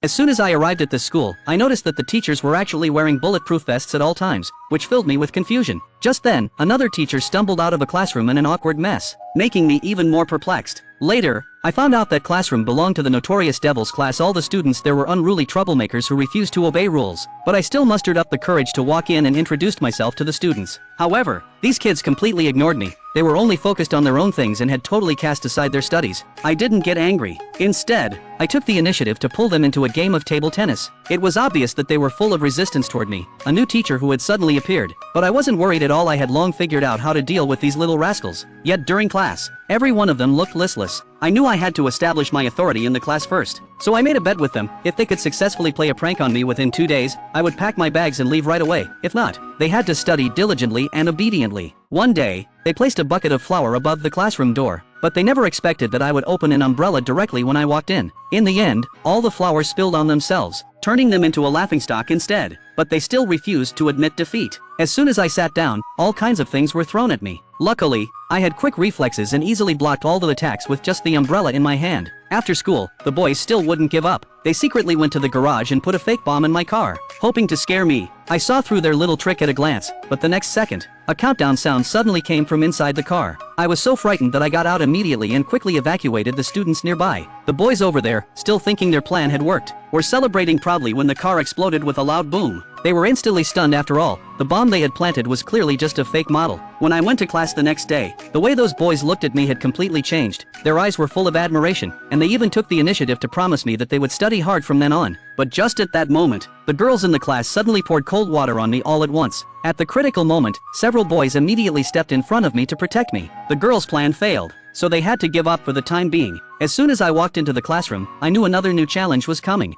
As soon as I arrived at this school, I noticed that the teachers were actually wearing bulletproof vests at all times, which filled me with confusion. Just then, another teacher stumbled out of a classroom in an awkward mess, making me even more perplexed. Later, I found out that classroom belonged to the notorious Devil's class. All the students there were unruly troublemakers who refused to obey rules, but I still mustered up the courage to walk in and introduced myself to the students. However, these kids completely ignored me. They were only focused on their own things and had totally cast aside their studies. I didn't get angry. Instead, I took the initiative to pull them into a game of table tennis. It was obvious that they were full of resistance toward me, a new teacher who had suddenly appeared, but I wasn't worried at all. I had long figured out how to deal with these little rascals. Yet during class, every one of them looked listless. I knew I had to establish my authority in the class first, so I made a bet with them. If they could successfully play a prank on me within 2 days, I would pack my bags and leave right away. If not, they had to study diligently and obediently. One day, they placed a bucket of flour above the classroom door, but they never expected that I would open an umbrella directly when I walked in. In the end, all the flour spilled on themselves, turning them into a laughingstock instead. But they still refused to admit defeat. As soon as I sat down, all kinds of things were thrown at me. Luckily, I had quick reflexes and easily blocked all the attacks with just the umbrella in my hand. After school, the boys still wouldn't give up. They secretly went to the garage and put a fake bomb in my car, hoping to scare me. I saw through their little trick at a glance, but the next second, a countdown sound suddenly came from inside the car. I was so frightened that I got out immediately and quickly evacuated the students nearby. The boys over there, still thinking their plan had worked, were celebrating proudly when the car exploded with a loud boom. They were instantly stunned. After all, the bomb they had planted was clearly just a fake model. When I went to class the next day, the way those boys looked at me had completely changed. Their eyes were full of admiration, and they even took the initiative to promise me that they would study hard from then on. But just at that moment, the girls in the class suddenly poured cold water on me all at once. At the critical moment, several boys immediately stepped in front of me to protect me. The girls' plan failed, so they had to give up for the time being. As soon as I walked into the classroom, I knew another new challenge was coming.